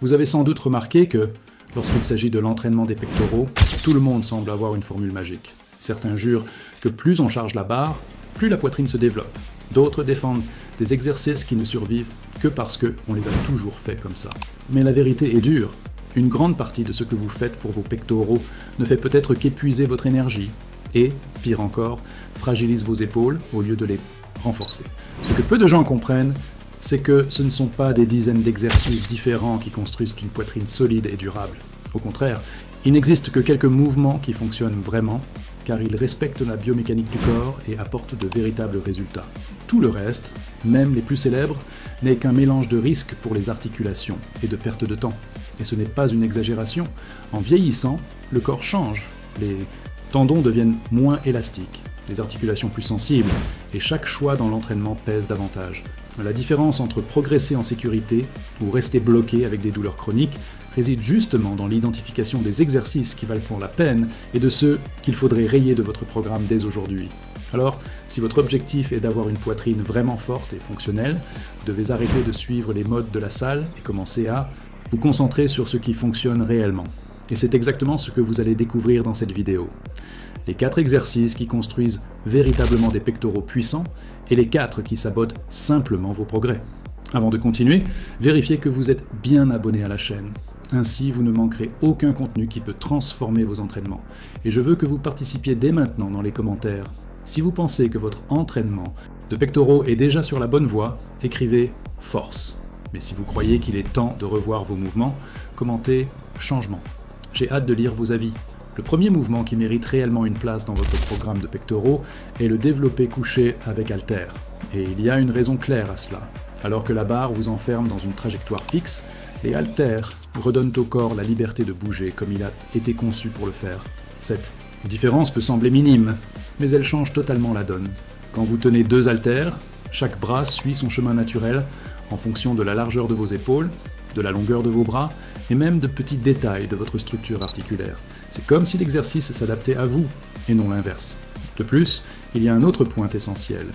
Vous avez sans doute remarqué que, lorsqu'il s'agit de l'entraînement des pectoraux, tout le monde semble avoir une formule magique. Certains jurent que plus on charge la barre, plus la poitrine se développe. D'autres défendent des exercices qui ne survivent que parce qu'on les a toujours fait comme ça. Mais la vérité est dure. Une grande partie de ce que vous faites pour vos pectoraux ne fait peut-être qu'épuiser votre énergie et, pire encore, fragilise vos épaules au lieu de les renforcer. Ce que peu de gens comprennent, c'est que ce ne sont pas des dizaines d'exercices différents qui construisent une poitrine solide et durable. Au contraire, il n'existe que quelques mouvements qui fonctionnent vraiment, car ils respectent la biomécanique du corps et apportent de véritables résultats. Tout le reste, même les plus célèbres, n'est qu'un mélange de risques pour les articulations et de perte de temps. Et ce n'est pas une exagération. En vieillissant, le corps change. Les tendons deviennent moins élastiques, les articulations plus sensibles, et chaque choix dans l'entraînement pèse davantage. La différence entre progresser en sécurité ou rester bloqué avec des douleurs chroniques réside justement dans l'identification des exercices qui valent la peine et de ceux qu'il faudrait rayer de votre programme dès aujourd'hui. Alors, si votre objectif est d'avoir une poitrine vraiment forte et fonctionnelle, vous devez arrêter de suivre les modes de la salle et commencer à vous concentrer sur ce qui fonctionne réellement. Et c'est exactement ce que vous allez découvrir dans cette vidéo. Les 4 exercices qui construisent véritablement des pectoraux puissants et les 4 qui sabotent simplement vos progrès. Avant de continuer, vérifiez que vous êtes bien abonné à la chaîne. Ainsi, vous ne manquerez aucun contenu qui peut transformer vos entraînements. Et je veux que vous participiez dès maintenant dans les commentaires. Si vous pensez que votre entraînement de pectoraux est déjà sur la bonne voie, écrivez « force ». Mais si vous croyez qu'il est temps de revoir vos mouvements, commentez « changement ». J'ai hâte de lire vos avis. Le premier mouvement qui mérite réellement une place dans votre programme de pectoraux est le développé couché avec haltères. Et il y a une raison claire à cela. Alors que la barre vous enferme dans une trajectoire fixe, les haltères redonnent au corps la liberté de bouger comme il a été conçu pour le faire. Cette différence peut sembler minime, mais elle change totalement la donne. Quand vous tenez 2 haltères, chaque bras suit son chemin naturel en fonction de la largeur de vos épaules, de la longueur de vos bras et même de petits détails de votre structure articulaire. C'est comme si l'exercice s'adaptait à vous et non l'inverse. De plus, il y a un autre point essentiel.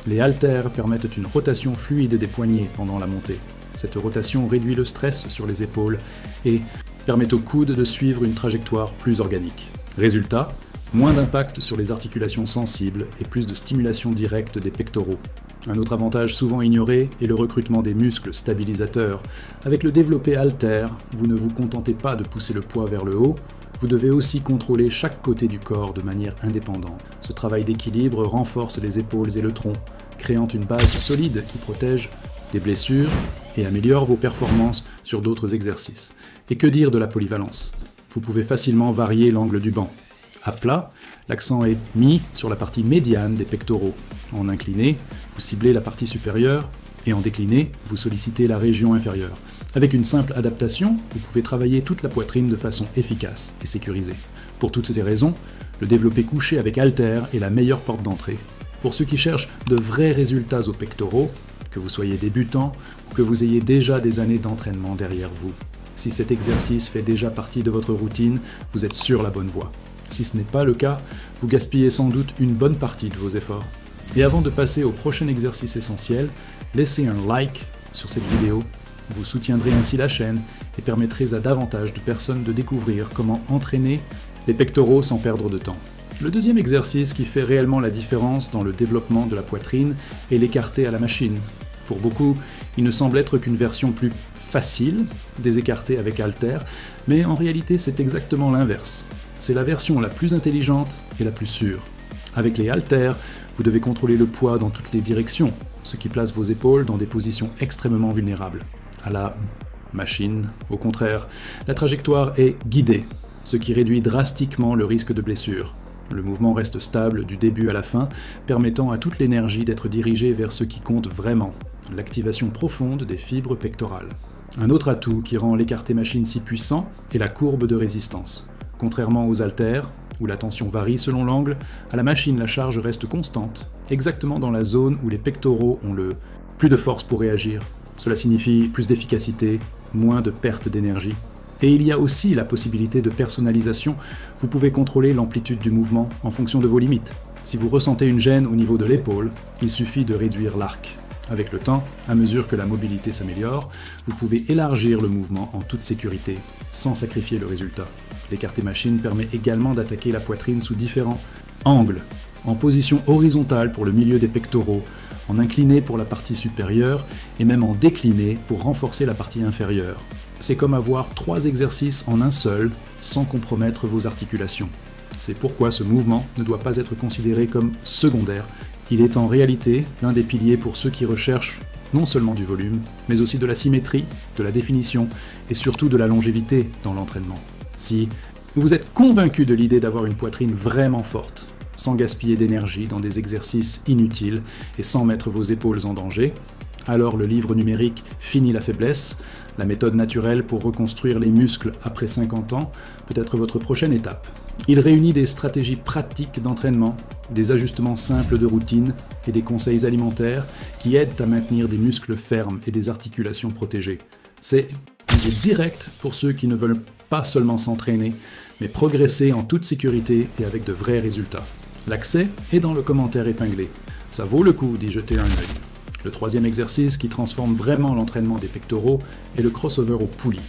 Les haltères permettent une rotation fluide des poignets pendant la montée. Cette rotation réduit le stress sur les épaules et permet aux coudes de suivre une trajectoire plus organique. Résultat, moins d'impact sur les articulations sensibles et plus de stimulation directe des pectoraux. Un autre avantage souvent ignoré est le recrutement des muscles stabilisateurs. Avec le développé haltère, vous ne vous contentez pas de pousser le poids vers le haut, vous devez aussi contrôler chaque côté du corps de manière indépendante. Ce travail d'équilibre renforce les épaules et le tronc, créant une base solide qui protège des blessures et améliore vos performances sur d'autres exercices. Et que dire de la polyvalence? Vous pouvez facilement varier l'angle du banc. À plat, l'accent est mis sur la partie médiane des pectoraux. En incliné, vous ciblez la partie supérieure et en décliné, vous sollicitez la région inférieure. Avec une simple adaptation, vous pouvez travailler toute la poitrine de façon efficace et sécurisée. Pour toutes ces raisons, le développé couché avec haltères est la meilleure porte d'entrée. Pour ceux qui cherchent de vrais résultats aux pectoraux, que vous soyez débutant ou que vous ayez déjà des années d'entraînement derrière vous. Si cet exercice fait déjà partie de votre routine, vous êtes sur la bonne voie. Si ce n'est pas le cas, vous gaspillez sans doute une bonne partie de vos efforts. Et avant de passer au prochain exercice essentiel, laissez un like sur cette vidéo. Vous soutiendrez ainsi la chaîne et permettrez à davantage de personnes de découvrir comment entraîner les pectoraux sans perdre de temps. Le deuxième exercice qui fait réellement la différence dans le développement de la poitrine est l'écarté à la machine. Pour beaucoup, il ne semble être qu'une version plus facile des écartés avec haltères, mais en réalité c'est exactement l'inverse. C'est la version la plus intelligente et la plus sûre. Avec les haltères, vous devez contrôler le poids dans toutes les directions, ce qui place vos épaules dans des positions extrêmement vulnérables. À la machine, au contraire, la trajectoire est guidée, ce qui réduit drastiquement le risque de blessure. Le mouvement reste stable du début à la fin, permettant à toute l'énergie d'être dirigée vers ce qui compte vraiment, l'activation profonde des fibres pectorales. Un autre atout qui rend l'écarté machine si puissant est la courbe de résistance. Contrairement aux haltères, où la tension varie selon l'angle, à la machine la charge reste constante, exactement dans la zone où les pectoraux ont le plus de force pour réagir. Cela signifie plus d'efficacité, moins de perte d'énergie. Et il y a aussi la possibilité de personnalisation. Vous pouvez contrôler l'amplitude du mouvement en fonction de vos limites. Si vous ressentez une gêne au niveau de l'épaule, il suffit de réduire l'arc. Avec le temps, à mesure que la mobilité s'améliore, vous pouvez élargir le mouvement en toute sécurité, sans sacrifier le résultat. L'écarté machine permet également d'attaquer la poitrine sous différents angles, en position horizontale pour le milieu des pectoraux, en incliné pour la partie supérieure et même en décliné pour renforcer la partie inférieure. C'est comme avoir 3 exercices en un seul, sans compromettre vos articulations. C'est pourquoi ce mouvement ne doit pas être considéré comme secondaire. Il est en réalité l'un des piliers pour ceux qui recherchent non seulement du volume, mais aussi de la symétrie, de la définition et surtout de la longévité dans l'entraînement. Si vous êtes convaincu de l'idée d'avoir une poitrine vraiment forte, sans gaspiller d'énergie dans des exercices inutiles et sans mettre vos épaules en danger, alors le livre numérique Fini la faiblesse, la méthode naturelle pour reconstruire les muscles après 50 ans, peut être votre prochaine étape. Il réunit des stratégies pratiques d'entraînement, des ajustements simples de routine et des conseils alimentaires qui aident à maintenir des muscles fermes et des articulations protégées. C'est un guide direct pour ceux qui ne veulent pas seulement s'entraîner, mais progresser en toute sécurité et avec de vrais résultats. L'accès est dans le commentaire épinglé. Ça vaut le coup d'y jeter un œil. Le troisième exercice qui transforme vraiment l'entraînement des pectoraux est le crossover aux poulies.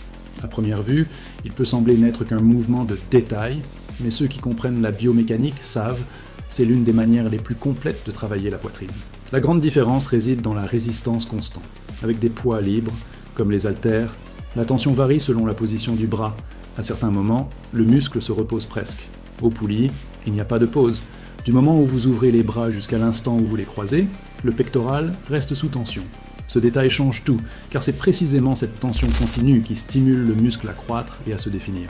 À première vue, il peut sembler n'être qu'un mouvement de détail, mais ceux qui comprennent la biomécanique savent, c'est l'une des manières les plus complètes de travailler la poitrine. La grande différence réside dans la résistance constante. Avec des poids libres, comme les haltères, la tension varie selon la position du bras. À certains moments, le muscle se repose presque. Aux poulies, il n'y a pas de pause. Du moment où vous ouvrez les bras jusqu'à l'instant où vous les croisez, le pectoral reste sous tension. Ce détail change tout, car c'est précisément cette tension continue qui stimule le muscle à croître et à se définir.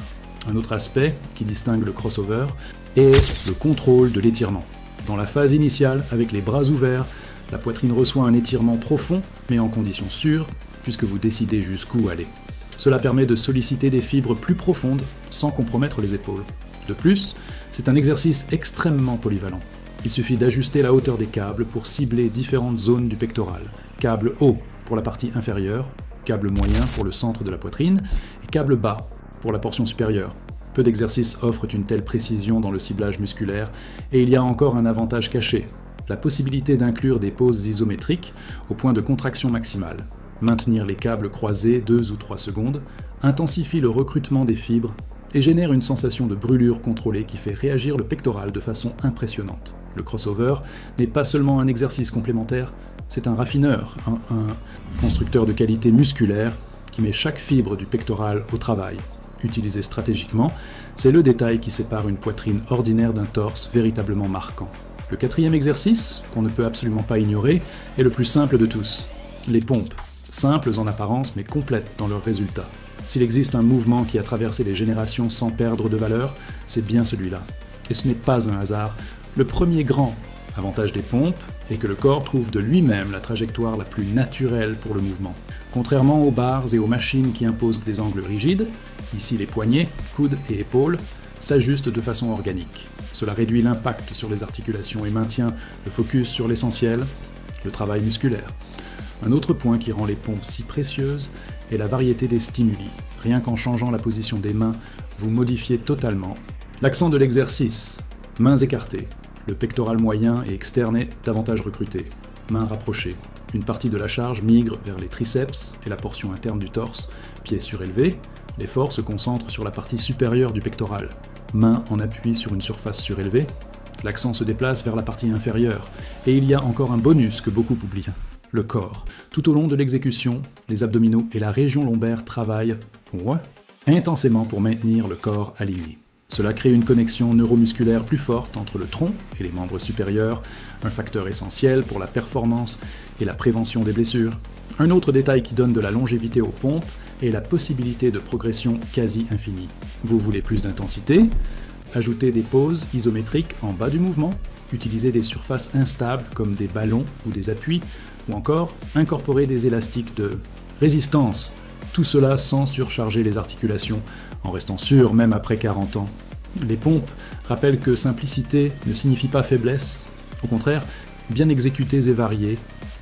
Un autre aspect qui distingue le crossover est le contrôle de l'étirement. Dans la phase initiale, avec les bras ouverts, la poitrine reçoit un étirement profond, mais en conditions sûres, puisque vous décidez jusqu'où aller. Cela permet de solliciter des fibres plus profondes, sans compromettre les épaules. De plus, c'est un exercice extrêmement polyvalent. Il suffit d'ajuster la hauteur des câbles pour cibler différentes zones du pectoral. Câble haut pour la partie inférieure, câble moyen pour le centre de la poitrine, et câble bas pour la portion supérieure. Peu d'exercices offrent une telle précision dans le ciblage musculaire, et il y a encore un avantage caché, la possibilité d'inclure des poses isométriques au point de contraction maximale. Maintenir les câbles croisés 2 ou 3 secondes intensifie le recrutement des fibres et génère une sensation de brûlure contrôlée qui fait réagir le pectoral de façon impressionnante. Le crossover n'est pas seulement un exercice complémentaire, c'est un raffineur, un constructeur de qualité musculaire qui met chaque fibre du pectoral au travail. Utilisé stratégiquement, c'est le détail qui sépare une poitrine ordinaire d'un torse véritablement marquant. Le quatrième exercice, qu'on ne peut absolument pas ignorer, est le plus simple de tous. Les pompes, simples en apparence mais complètes dans leurs résultats. S'il existe un mouvement qui a traversé les générations sans perdre de valeur, c'est bien celui-là. Et ce n'est pas un hasard. Le premier grand avantage des pompes est que le corps trouve de lui-même la trajectoire la plus naturelle pour le mouvement. Contrairement aux barres et aux machines qui imposent des angles rigides, ici les poignets, coudes et épaules s'ajustent de façon organique. Cela réduit l'impact sur les articulations et maintient le focus sur l'essentiel, le travail musculaire. Un autre point qui rend les pompes si précieuses est la variété des stimuli. Rien qu'en changeant la position des mains, vous modifiez totalement l'accent de l'exercice. Mains écartées. Le pectoral moyen et externe est davantage recruté. Mains rapprochées. Une partie de la charge migre vers les triceps et la portion interne du torse. Pieds surélevés. L'effort se concentre sur la partie supérieure du pectoral. Mains en appui sur une surface surélevée. L'accent se déplace vers la partie inférieure. Et il y a encore un bonus que beaucoup oublient. Le corps. Tout au long de l'exécution, les abdominaux et la région lombaire travaillent intensément pour maintenir le corps aligné. Cela crée une connexion neuromusculaire plus forte entre le tronc et les membres supérieurs, un facteur essentiel pour la performance et la prévention des blessures. Un autre détail qui donne de la longévité aux pompes est la possibilité de progression quasi infinie. Vous voulez plus d'intensité? Ajoutez des pauses isométriques en bas du mouvement, utilisez des surfaces instables comme des ballons ou des appuis, ou encore incorporer des élastiques de résistance. Tout cela sans surcharger les articulations, en restant sûr même après 40 ans. Les pompes rappellent que simplicité ne signifie pas faiblesse. Au contraire, bien exécutées et variées,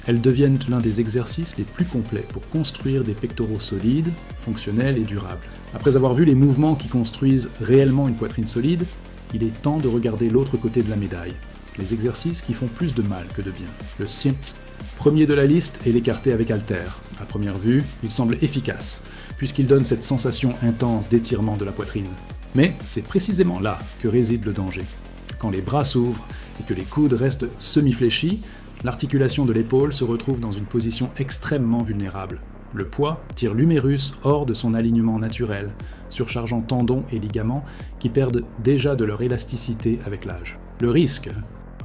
elles deviennent l'un des exercices les plus complets pour construire des pectoraux solides, fonctionnels et durables. Après avoir vu les mouvements qui construisent réellement une poitrine solide, il est temps de regarder l'autre côté de la médaille. Les exercices qui font plus de mal que de bien. Le SIMPT Premier de la liste est l'écarté avec halter. À première vue, il semble efficace, puisqu'il donne cette sensation intense d'étirement de la poitrine. Mais c'est précisément là que réside le danger. Quand les bras s'ouvrent et que les coudes restent semi-fléchis, l'articulation de l'épaule se retrouve dans une position extrêmement vulnérable. Le poids tire l'humérus hors de son alignement naturel, surchargeant tendons et ligaments qui perdent déjà de leur élasticité avec l'âge. Le risque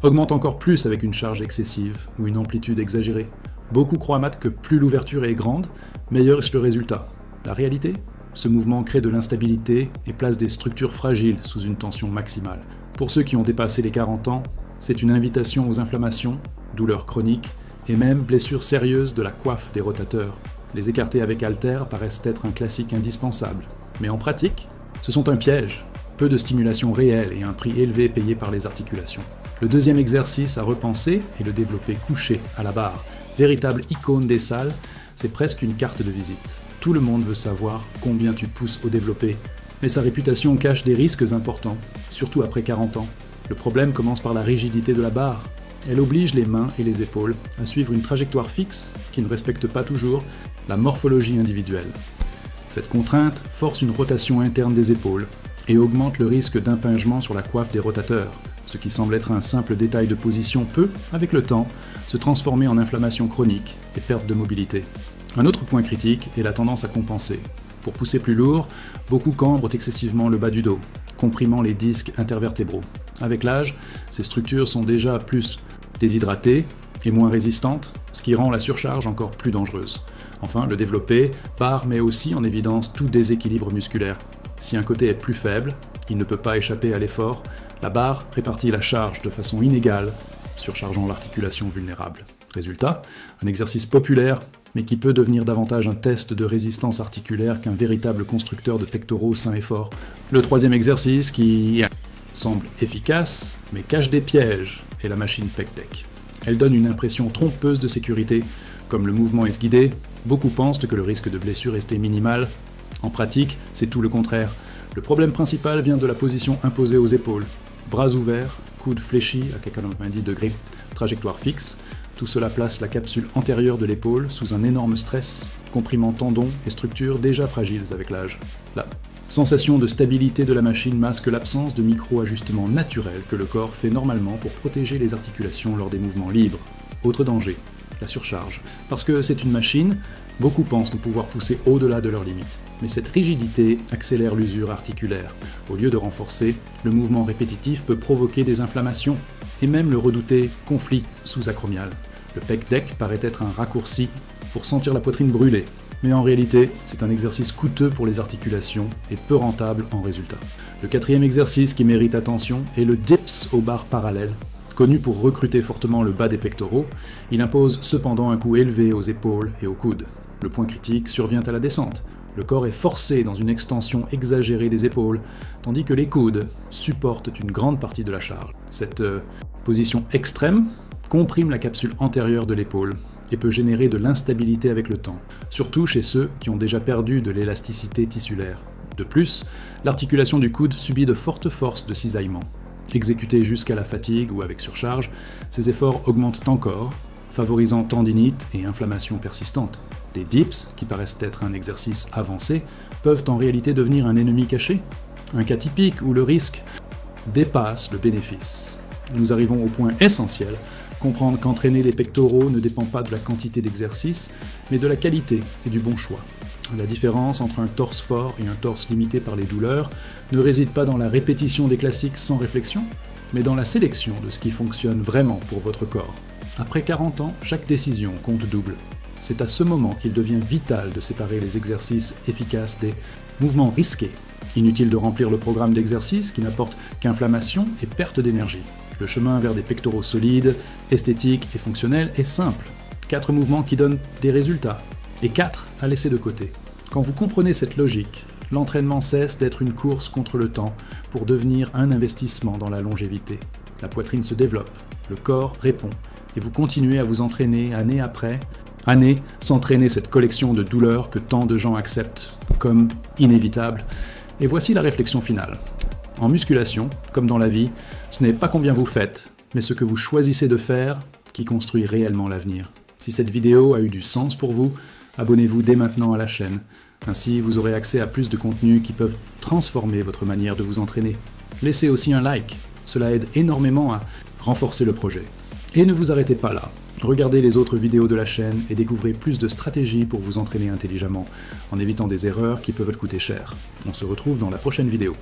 augmente encore plus avec une charge excessive ou une amplitude exagérée. Beaucoup croient que plus l'ouverture est grande, meilleur est le résultat. La réalité ? Ce mouvement crée de l'instabilité et place des structures fragiles sous une tension maximale. Pour ceux qui ont dépassé les 40 ans, c'est une invitation aux inflammations, douleurs chroniques et même blessures sérieuses de la coiffe des rotateurs. Les écartés avec halter paraissent être un classique indispensable, mais en pratique, ce sont un piège. Peu de stimulation réelle et un prix élevé payé par les articulations. Le deuxième exercice à repenser est le développé couché à la barre. Véritable icône des salles, c'est presque une carte de visite. Tout le monde veut savoir combien tu pousses au développé, mais sa réputation cache des risques importants, surtout après 40 ans. Le problème commence par la rigidité de la barre. Elle oblige les mains et les épaules à suivre une trajectoire fixe qui ne respecte pas toujours la morphologie individuelle. Cette contrainte force une rotation interne des épaules et augmente le risque d'impingement sur la coiffe des rotateurs. Ce qui semble être un simple détail de position peut, avec le temps, se transformer en inflammation chronique et perte de mobilité. Un autre point critique est la tendance à compenser. Pour pousser plus lourd, beaucoup cambrent excessivement le bas du dos, comprimant les disques intervertébraux. Avec l'âge, ces structures sont déjà plus déshydratées et moins résistantes, ce qui rend la surcharge encore plus dangereuse. Enfin, le développé barre met aussi en évidence tout déséquilibre musculaire. Si un côté est plus faible, il ne peut pas échapper à l'effort. La barre répartit la charge de façon inégale, surchargeant l'articulation vulnérable. Résultat, un exercice populaire, mais qui peut devenir davantage un test de résistance articulaire qu'un véritable constructeur de pectoraux sains et forts. Le troisième exercice, qui semble efficace, mais cache des pièges, est la machine pec deck. Elle donne une impression trompeuse de sécurité. Comme le mouvement est guidé, beaucoup pensent que le risque de blessure est minimal. En pratique, c'est tout le contraire. Le problème principal vient de la position imposée aux épaules. Bras ouverts, coudes fléchis à 90 degrés, trajectoire fixe. Tout cela place la capsule antérieure de l'épaule sous un énorme stress, comprimant tendons et structures déjà fragiles avec l'âge. La sensation de stabilité de la machine masque l'absence de micro-ajustements naturels que le corps fait normalement pour protéger les articulations lors des mouvements libres. Autre danger, la surcharge. Parce que c'est une machine, beaucoup pensent ne pouvoir pousser au-delà de leurs limites. Mais cette rigidité accélère l'usure articulaire. Au lieu de renforcer, le mouvement répétitif peut provoquer des inflammations et même le redouté conflit sous-acromial. Le pec deck paraît être un raccourci pour sentir la poitrine brûler, mais en réalité, c'est un exercice coûteux pour les articulations et peu rentable en résultat. Le quatrième exercice qui mérite attention est le dips aux barres parallèles. Connu pour recruter fortement le bas des pectoraux, il impose cependant un coût élevé aux épaules et aux coudes. Le point critique survient à la descente. Le corps est forcé dans une extension exagérée des épaules, tandis que les coudes supportent une grande partie de la charge. Cette position extrême comprime la capsule antérieure de l'épaule et peut générer de l'instabilité avec le temps, surtout chez ceux qui ont déjà perdu de l'élasticité tissulaire. De plus, l'articulation du coude subit de fortes forces de cisaillement. Exécutés jusqu'à la fatigue ou avec surcharge, ces efforts augmentent encore, favorisant tendinite et inflammation persistante. Les dips, qui paraissent être un exercice avancé, peuvent en réalité devenir un ennemi caché. Un cas typique où le risque dépasse le bénéfice. Nous arrivons au point essentiel, comprendre qu'entraîner les pectoraux ne dépend pas de la quantité d'exercice, mais de la qualité et du bon choix. La différence entre un torse fort et un torse limité par les douleurs ne réside pas dans la répétition des classiques sans réflexion, mais dans la sélection de ce qui fonctionne vraiment pour votre corps. Après 40 ans, chaque décision compte double. C'est à ce moment qu'il devient vital de séparer les exercices efficaces des mouvements risqués. Inutile de remplir le programme d'exercices qui n'apporte qu'inflammation et perte d'énergie. Le chemin vers des pectoraux solides, esthétiques et fonctionnels est simple. 4 mouvements qui donnent des résultats, et 4 à laisser de côté. Quand vous comprenez cette logique, l'entraînement cesse d'être une course contre le temps pour devenir un investissement dans la longévité. La poitrine se développe, le corps répond, et vous continuez à vous entraîner année après année sans traîner cette collection de douleurs que tant de gens acceptent comme inévitables. Et voici la réflexion finale. En musculation, comme dans la vie, ce n'est pas combien vous faites, mais ce que vous choisissez de faire qui construit réellement l'avenir. Si cette vidéo a eu du sens pour vous, abonnez-vous dès maintenant à la chaîne. Ainsi, vous aurez accès à plus de contenus qui peuvent transformer votre manière de vous entraîner. Laissez aussi un like, cela aide énormément à renforcer le projet. Et ne vous arrêtez pas là. Regardez les autres vidéos de la chaîne et découvrez plus de stratégies pour vous entraîner intelligemment, en évitant des erreurs qui peuvent te coûter cher. On se retrouve dans la prochaine vidéo.